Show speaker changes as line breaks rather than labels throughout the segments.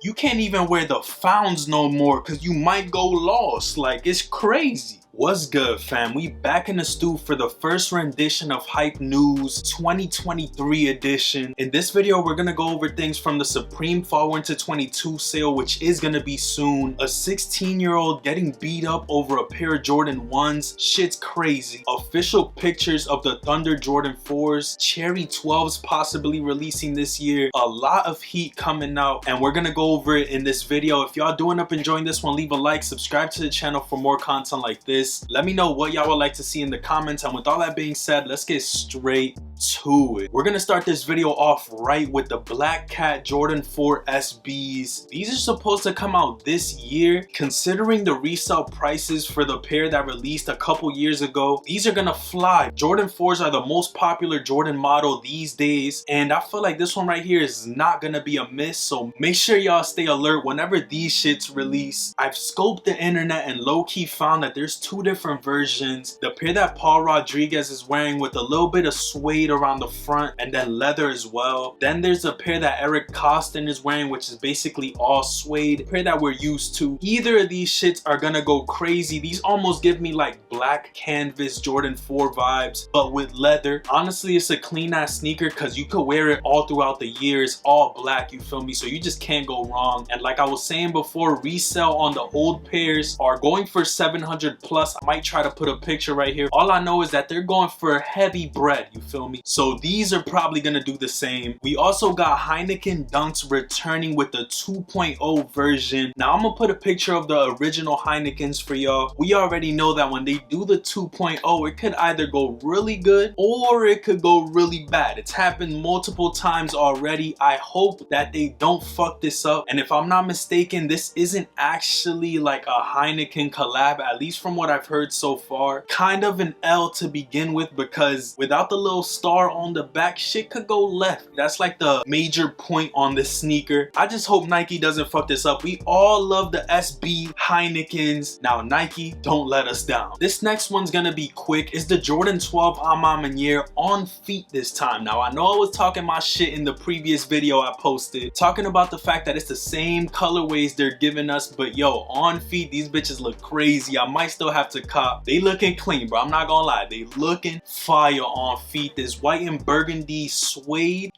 You can't even wear the founds no more because you might go lost. Like, it's crazy. What's good, fam? We back in the stew for the first rendition of Hype News 2023 edition. In this video, we're gonna go over things from the Supreme Fall Winter 22 sale, which is gonna be soon. A 16-year-old getting beat up over a pair of Jordan 1s. Shit's crazy. Official pictures of the Thunder Jordan 4s. Cherry 12s possibly releasing this year. A lot of heat coming out, and we're gonna go over it in this video. If y'all doing up enjoying this one, leave a like, subscribe to the channel for more content like this. Let me know what y'all would like to see in the comments, and with all that being said, let's get straight to it. We're gonna start this video off right with the Black Cat Jordan 4 SBs. These are supposed to come out this year. Considering the resale prices for the pair that released a couple years ago, these are gonna fly. Jordan 4s are the most popular Jordan model these days, and I feel like this one right here is not gonna be a miss, so make sure y'all stay alert whenever these shits release. I've scoped the internet and low-key found that there's two different versions. The pair that Paul Rodriguez is wearing with a little bit of suede around the front and then leather as well. Then there's a pair that Eric Costin is wearing, which is basically all suede, a pair that we're used to. Either of these shits are gonna go crazy. These almost give me like black canvas Jordan 4 vibes, but with leather. Honestly, it's a clean ass sneaker because you could wear it all throughout the year. It's all black, you feel me? So you just can't go wrong. And like I was saying before, resale on the old pairs are going for 700 plus. I might try to put a picture right here. All I know is that they're going for heavy bread, you feel me? So these are probably gonna do the same. We also got Heineken Dunks returning with the 2.0 version. Now I'm gonna put a picture of the original Heinekens for y'all. We already know that when they do the 2.0, it could either go really good or it could go really bad. It's happened multiple times already. I hope that they don't fuck this up. And if I'm not mistaken, this isn't actually like a Heineken collab, at least from what I've heard so far. Kind of an L to begin with, because without the little star on the back, shit could go left. That's like the major point on this sneaker. I just hope Nike doesn't fuck this up. We all love the SB Heinekens. Now Nike, don't let us down. This next one's gonna be quick. It's the Jordan 12 Amamanier on feet this time. Now I know I was talking my shit in the previous video I posted, talking about the fact that it's the same colorways they're giving us, but yo, on feet, these bitches look crazy. I might still have to cop. They looking clean, bro. I'm not gonna lie. They looking fire on feet. This white and burgundy suede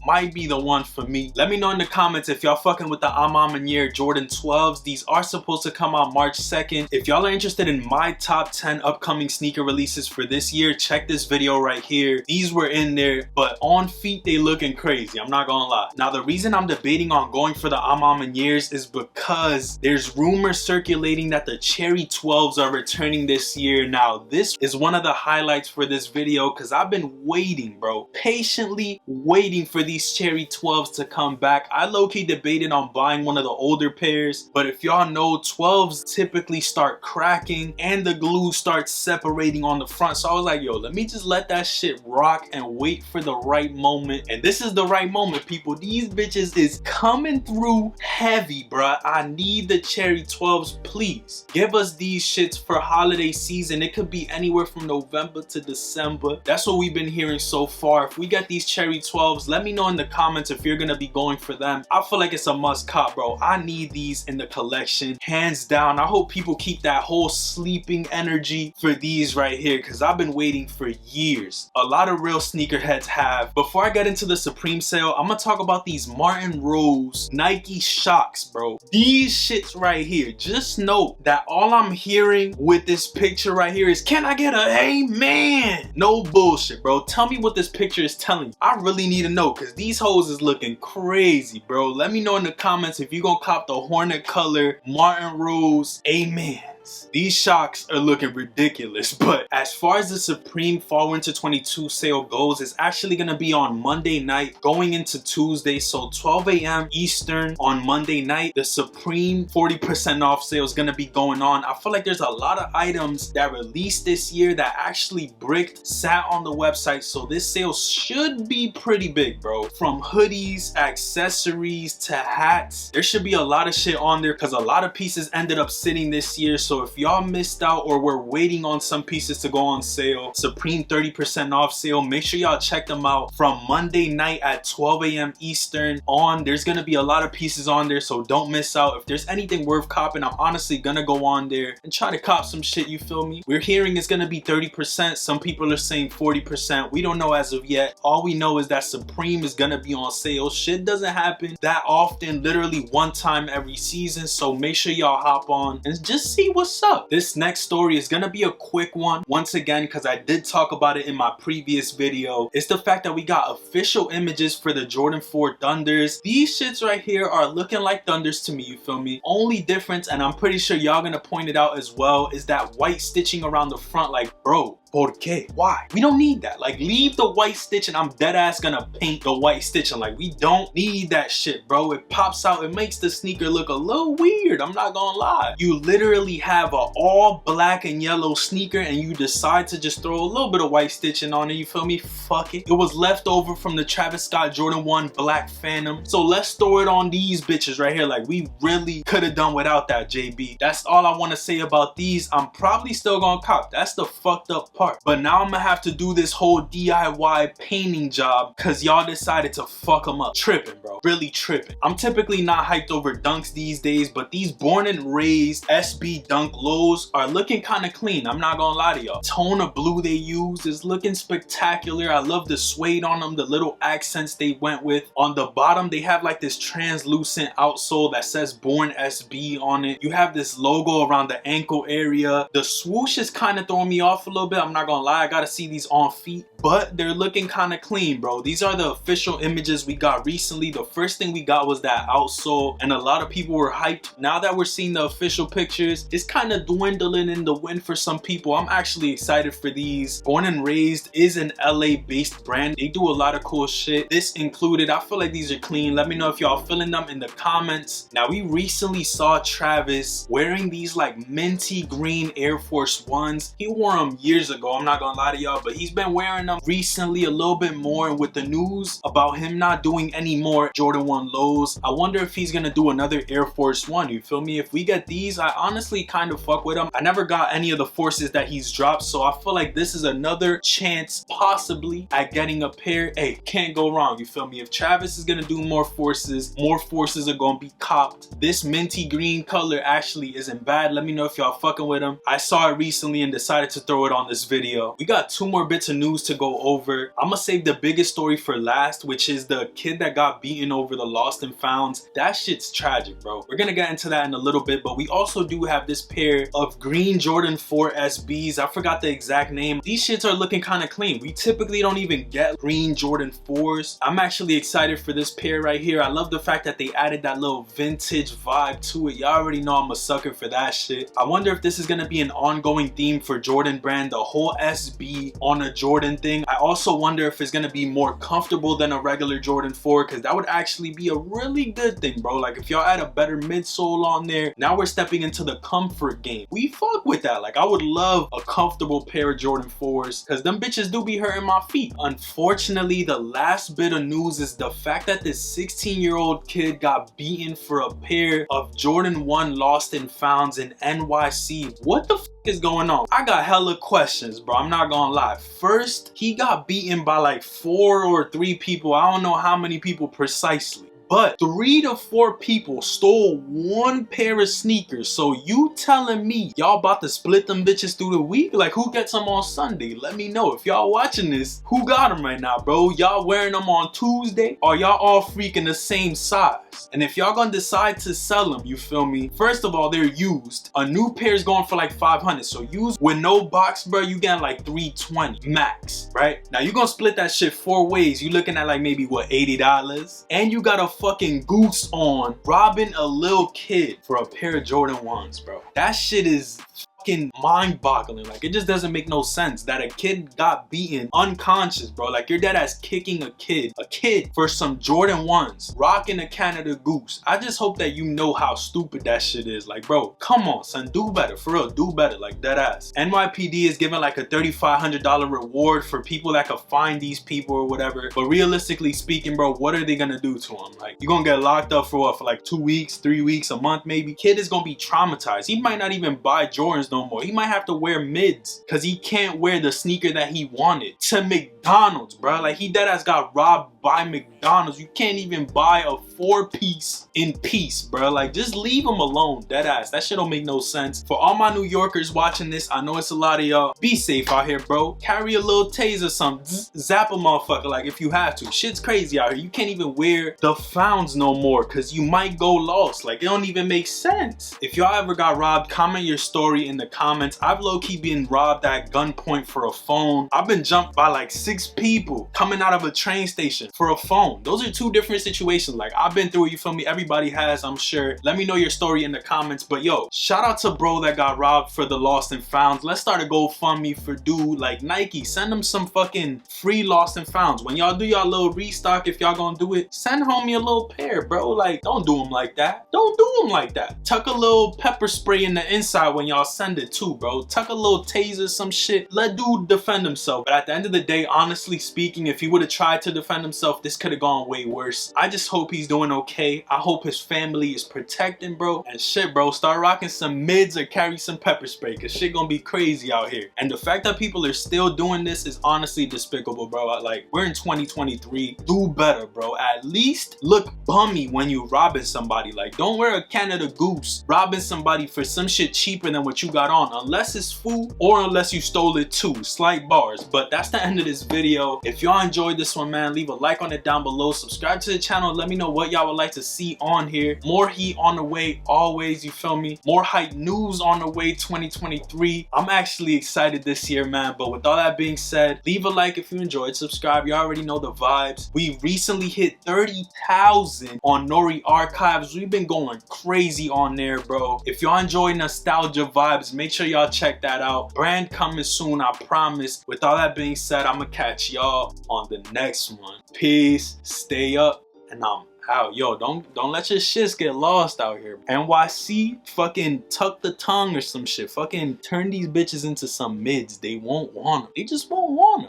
might be the one for me. Let me know in the comments if y'all fucking with the Amamanier Jordan 12s. These are supposed to come out March 2nd. If y'all are interested in my top 10 upcoming sneaker releases for this year, check this video right here. These were in there, but on feet, they looking crazy. I'm not gonna lie. Now, the reason I'm debating on going for the Amamaniers is because there's rumors circulating that the Cherry 12s are returning this year. Now, this is one of the highlights for this video because I've been waiting, bro. Patiently waiting for these Cherry 12s to come back. I low-key debated on buying one of the older pairs, but if y'all know, 12s typically start cracking and the glue starts separating on the front. So I was like, yo, let me just let that shit rock and wait for the right moment. And this is the right moment, people. These bitches is coming through heavy, bruh. I need the Cherry 12s. Please give us these shits for holiday season. It could be anywhere from November to December. That's what we've been hearing so far. If we get these Cherry 12s, let me know in the comments if you're gonna be going for them. I feel like it's a must cop, bro. I need these in the collection, hands down. I hope people keep that whole sleeping energy for these right here, because I've been waiting for years. A lot of real sneakerheads have. Before I get into the Supreme sale, I'm gonna talk about these Martin Rose Nike Shocks, bro. These shits right here. Just note that all I'm hearing with this picture right here is, can I get a amen? No bullshit, bro. Tell me what this picture is telling you. I really need to know, because these hoes is looking crazy, bro. Let me know in the comments if you gonna cop the Hornet color Martin Rose amen. These shocks are looking ridiculous, but as far as the Supreme Fall Winter 22 sale goes, it's actually gonna be on Monday night going into Tuesday, so 12 a.m. Eastern on Monday night. The Supreme 40% off sale is gonna be going on. I feel like there's a lot of items that released this year that actually bricked, sat on the website, so this sale should be pretty big, bro. From hoodies, accessories to hats, there should be a lot of shit on there because a lot of pieces ended up sitting this year, so So if y'all missed out or were waiting on some pieces to go on sale, Supreme 30% off sale, make sure y'all check them out from Monday night at 12 a.m. Eastern on. There's gonna be a lot of pieces on there, so don't miss out. If there's anything worth copping, I'm honestly gonna go on there and try to cop some shit, you feel me? We're hearing it's gonna be 30%. Some people are saying 40%. We don't know as of yet. All we know is that Supreme is gonna be on sale. Shit doesn't happen that often, literally one time every season, so make sure y'all hop on and just see what's up. This next story is gonna be a quick one once again, because I did talk about it in my previous video. It's the fact that we got official images for the Jordan 4 Thunders. These shits right here are looking like Thunders to me, you feel me? Only difference, and I'm pretty sure y'all gonna point it out as well, is that white stitching around the front. Like, bro, ¿por qué? Why? We don't need that. Like, leave the white stitching. I'm dead ass gonna paint the white stitching. Like, we don't need that shit, bro. It pops out. It makes the sneaker look a little weird. I'm not gonna lie. You literally have a all black and yellow sneaker and you decide to just throw a little bit of white stitching on it, you feel me? Fuck it. It was left over from the Travis Scott Jordan 1 Black Phantom. So let's throw it on these bitches right here. Like, we really could have done without that, JB. That's all I want to say about these. I'm probably still gonna cop. That's the fucked up part. But now I'm gonna have to do this whole DIY painting job because y'all decided to fuck them up. Tripping, bro. Really tripping. I'm typically not hyped over dunks these days, but these born and raised SB dunk lows are looking kind of clean. I'm not gonna lie to y'all. Tone of blue they used is looking spectacular. I love the suede on them, the little accents they went with. On the bottom, they have like this translucent outsole that says Born SB on it. You have this logo around the ankle area. The swoosh is kind of throwing me off a little bit. I'm not gonna lie, I gotta see these on feet, but they're looking kind of clean, bro. These are the official images we got recently. The first thing we got was that outsole, and a lot of people were hyped. Now that we're seeing the official pictures, it's kind of dwindling in the wind for some people. I'm actually excited for these. Born and Raised is an LA based brand. They do a lot of cool shit, this included. I feel like these are clean. Let me know if y'all feeling them in the comments. Now, we recently saw Travis wearing these like minty green Air Force Ones. He wore them years ago, I'm not gonna lie to y'all, but he's been wearing them recently a little bit more. And with the news about him not doing any more Jordan 1 lows, I wonder if he's gonna do another Air Force One, you feel me? If we get these, I honestly kind of fuck with him. I never got any of the forces that he's dropped, so I feel like this is another chance possibly at getting a pair. Hey, can't go wrong, you feel me? If Travis is gonna do more forces are gonna be copped. This minty green color actually isn't bad. Let me know if y'all fucking with him. I saw it recently and decided to throw it on this video. We got two more bits of news to go over. I'm gonna save the biggest story for last, which is the kid that got beaten over the lost and founds. That shit's tragic, bro. We're gonna get into that in a little bit, but we also do have this pair of green Jordan 4 SBs. I forgot the exact name. These shits are looking kind of clean. We typically don't even get green Jordan 4s. I'm actually excited for this pair right here. I love the fact that they added that little vintage vibe to it. Y'all already know I'm a sucker for that shit. I wonder if this is gonna be an ongoing theme for Jordan brand, the whole SB on a Jordan thing. I also wonder if it's gonna be more comfortable than a regular Jordan 4, because that would actually be a really good thing, bro. Like, if y'all add a better midsole on there, now we're stepping into the comfort game. We fuck with that. Like, I would love a comfortable pair of Jordan 4s, because them bitches do be hurting my feet. Unfortunately, the last bit of news is the fact that this 16-year-old kid got beaten for a pair of Jordan 1 lost and founds in NYC. What the f is going on? I got hella questions, bro. I'm not gonna lie. First, he got beaten by like 4 or 3 people. I don't know how many people precisely, but 3 to 4 people stole 1 pair of sneakers. So you telling me y'all about to split them bitches through the week? Like, who gets them on Sunday? Let me know. If y'all watching this, who got them right now, bro? Y'all wearing them on Tuesday? Or y'all all freaking the same size? And if y'all gonna decide to sell them, you feel me? First of all, they're used. A new pair is going for like 500. So used with no box, bro, you getting like 320 max, right? Now you gonna split that shit 4 ways. You looking at like maybe what, $80? And you got a fucking goose on robbing a little kid for a pair of Jordan 1s, bro. That shit is fucking mind-boggling. Like, it just doesn't make no sense that a kid got beaten unconscious, bro. Like, you're dead ass kicking a kid for some Jordan 1s, rocking a Canada Goose. I just hope that you know how stupid that shit is. Like, bro, come on, son, do better, for real, do better, like, dead ass. NYPD is giving like a $3,500 reward for people that could find these people or whatever, but realistically speaking, bro, what are they gonna do to him? Like, you gonna get locked up for what, for like 2 weeks, 3 weeks, a month maybe? Kid is gonna be traumatized. He might not even buy Jordans no more. He might have to wear mids because he can't wear the sneaker that he wanted to McDonald's, bro. Like, he deadass got robbed by McDonald's. You can't even buy a 4-piece in peace, bro. Like, just leave him alone, deadass. That shit don't make no sense. For all my New Yorkers watching this, I know it's a lot of y'all. Be safe out here, bro. Carry a little taser, something. Zap a motherfucker, like, if you have to. Shit's crazy out here. You can't even wear the founds no more because you might go lost. Like, it don't even make sense. If y'all ever got robbed, comment your story in the comments. I've low-key been robbed at gunpoint for a phone. I've been jumped by like 6 people coming out of a train station for a phone. Those are 2 different situations. Like, I've been through it, you feel me? Everybody has, I'm sure. Let me know your story in the comments. But yo, shout out to bro that got robbed for the lost and founds. Let's start a GoFundMe for dude like Nike. Send them some fucking free lost and founds. When y'all do y'all little restock, if y'all gonna do it, send homie a little pair, bro. Like, don't do them like that. Don't do them like that. Tuck a little pepper spray in the inside when y'all send it too, bro. Tuck a little taser, some shit. Let dude defend himself. But at the end of the day, honestly speaking, if he would have tried to defend himself, this could have gone way worse. I just hope he's doing okay. I hope his family is protecting, bro. And shit, bro, start rocking some mids or carry some pepper spray, because shit gonna be crazy out here. And the fact that people are still doing this is honestly despicable, bro. Like, we're in 2023. Do better, bro. At least look bummy when you robbing somebody. Like, don't wear a Canada Goose robbing somebody for some shit cheaper than what you got on, unless it's food or unless you stole it too. Slight bars. But that's the end of this video. If y'all enjoyed this one, man, leave a like on it down below. Subscribe to the channel. Let me know what y'all would like to see on here. More heat on the way always, you feel me? More hype news on the way 2023. I'm actually excited this year, man. But with all that being said, leave a like if you enjoyed. Subscribe. You already know the vibes. We recently hit 30,000 on NORI archives. We've been going crazy on there, bro. If y'all enjoy nostalgia vibes, make sure y'all check that out. Brand coming soon, I promise. With all that being said, I'm gonna catch y'all on the next one. Peace, stay up, and I'm out. Yo, don't let your shits get lost out here. NYC, fucking tuck the tongue or some shit. Fucking turn these bitches into some mids. They won't want them. They just won't want them.